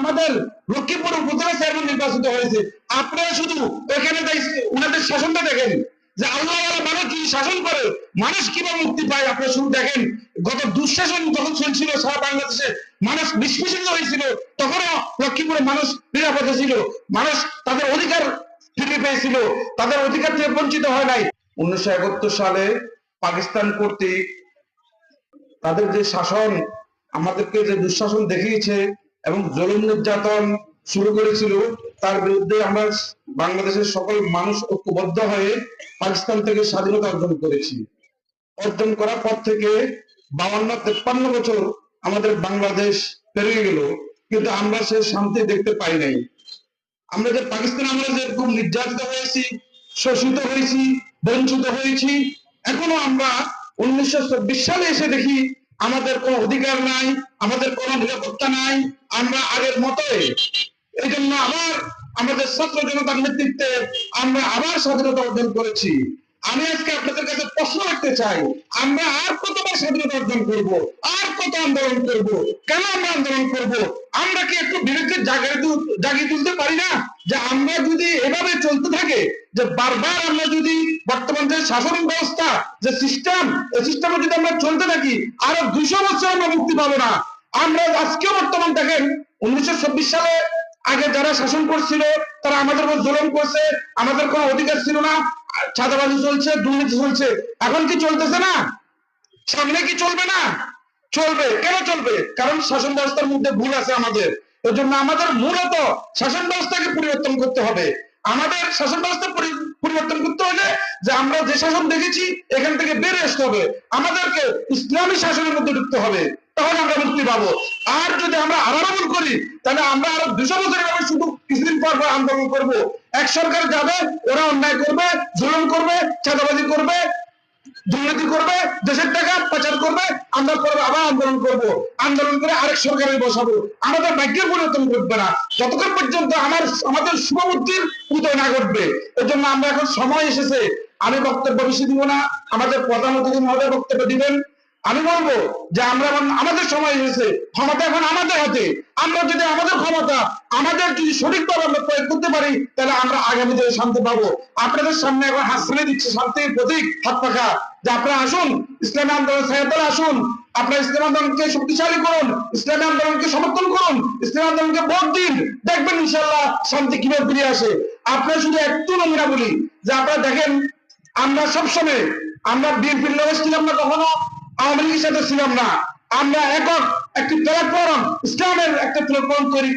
আমাদের লক্ষ্মীপুর উপজেলা চেয়ারম্যান নির্বাচিত হয়েছে। আপনারা শুধু ওখানে ওনাদের শাসনটা দেখেন যে আল্লাহ মানুষ কি শাসন করে, মানুষ কিভাবে মুক্তি পায়। আপনারা শুধু দেখেন গত দুঃশাসন যখন চলছিল সারা বাংলাদেশে, মানুষ নিষ্পেষিত হয়েছিল, তখনও লক্ষ্মীপুরে মানুষ নিরাপদে ছিল, মানুষ তাদের অধিকার ফিরে পেয়েছিল, তাদের অধিকার থেকে বঞ্চিত হয় নাই। 1971 সালে পাকিস্তান কর্তৃক তাদের যে শাসন, আমাদেরকে যে দুঃশাসন দেখিয়েছে এবং জুলুম নির্যাতন শুরু করেছিল, তার বিরুদ্ধে আমরা বাংলাদেশের সকল মানুষ ঐক্যবদ্ধ হয়ে পাকিস্তান থেকে স্বাধীনতা অর্জন করেছি। অর্জন করার পর থেকে 52-53 বছর আমাদের বাংলাদেশ পেরিয়ে গেল, কিন্তু আমরা সে শান্তি দেখতে পাই নাই। আমরা যে পাকিস্তান আমরা যে খুব নির্যাতিত হয়েছি, শোষিত হয়েছি, বঞ্চিত হয়েছি, এখনো আমরা 1924 সালে এসে দেখি আমাদের কোনো অধিকার নাই, আমাদের কোনো নিরাপত্তা নাই, আমরা আগের মতোই। এই জন্য আবার আমাদের ছাত্র জনতার নেতৃত্বে আমরা আবার স্বাধীনতা অর্জন করেছি। আমি আজকে আপনাদের কাছে প্রশ্ন রাখতে চাই, আমরা আর কতবার স্বাধীনতা অর্জন করব, আর কত আন্দোলন করব, কেন আমরা আন্দোলন করব? আমরা কি একটু বিরুদ্ধে জাগিয়ে তুলতে পারি না যে আমরা যদি এভাবে চলতে থাকে, যে বারবার আমরা যদি বর্তমান যে শাসন ব্যবস্থা, যে সিস্টেম, এই সিস্টেমে যদি আমরা চলতে থাকি, আরো 200 বছর আমরা মুক্তি পাবো না। আমরা আজকে বর্তমান দেখেন 1926 সালে আগে যারা শাসন করছিল তারা আমাদের উপর জুলুম করছে, আমাদের কোনো অধিকার ছিল না, চাঁদাবাজি চলছে, দুর্নীতি চলছে। এখন কি চলতেছে না? সামনে কি চলবে না? চলবে। কেন চলবে? কারণ শাসন ব্যবস্থার মধ্যে ভুল আছে আমাদের। এর জন্য আমাদের মূলত শাসন ব্যবস্থাকে পরিবর্তন করতে হবে। আমাদের শাসন ব্যবস্থা পরিবর্তন করতে হলে যে আমরা যে শাসন দেখেছি এখান থেকে বের আসতে হবে, আমাদেরকে ইসলামী শাসনের মধ্যে ঢুকতে হবে, তখন আমরা মুক্তি পাবো। আর যদি আমরা আন্দোলন করি তাহলে আমরা আরো 200 বছর এভাবে শুধু কিছুদিন পর পর আন্দোলন করব। এক সরকার যাবে, ওরা অন্যায় করবে, জুলুম করবে, চাঁদাবাজি করবে, দুর্নীতি করবে, দেশের টাকা পাচার করবে, আমরা আবার আন্দোলন করব, আন্দোলন করে আরেক সরকারে বসাবো। আমাদের ভাগ্যের পরিবর্তন ঘটবে না যতক্ষণ পর্যন্ত আমাদের শুভবুদ্ধির উদয় না ঘটবে। এর জন্য আমরা এখন সময় এসেছে, আমি বক্তব্য বেশি দিব না, আমাদের প্রধান অতিথি মহোদয় বক্তব্য দিবেন। আমি বলবো যে আমরা আমাদের সময় এসেছে, ক্ষমতা এখন আমাদের হাতে। আমরা যদি আমাদের ক্ষমতা আমাদের যদি সঠিকভাবে আমরা প্রয়োগ করতে পারি, তাহলে আমরা আগামী দিনে শান্তি পাবো। আপনাদের সামনে এখন হাত ছেড়ে দিচ্ছে শান্তির প্রতীক হাত পাখা, যে আপনারা আসুন, ইসলামী আন্দোলন ছায়াতলে আসুন, আপনারা ইসলামী আন্দোলনকে শক্তিশালী করুন, ইসলামী আন্দোলনকে সমর্থন করুন, ইসলামী আন্দোলনকে ভোট দিন, দেখবেন ইনশাআল্লাহ শান্তি কিভাবে ফিরে আসে। আপনারা শুধু একটু নমুনা বলি যে আপনারা দেখেন, আমরা সবসময় আমরা বিএনপির লোক ছিলাম না, কখনো আওয়ামী লীগের সাথে ছিলাম না। আমরা একক একটি প্ল্যাটফর্ম, ইসলামের একটা প্ল্যাটফর্ম তৈরি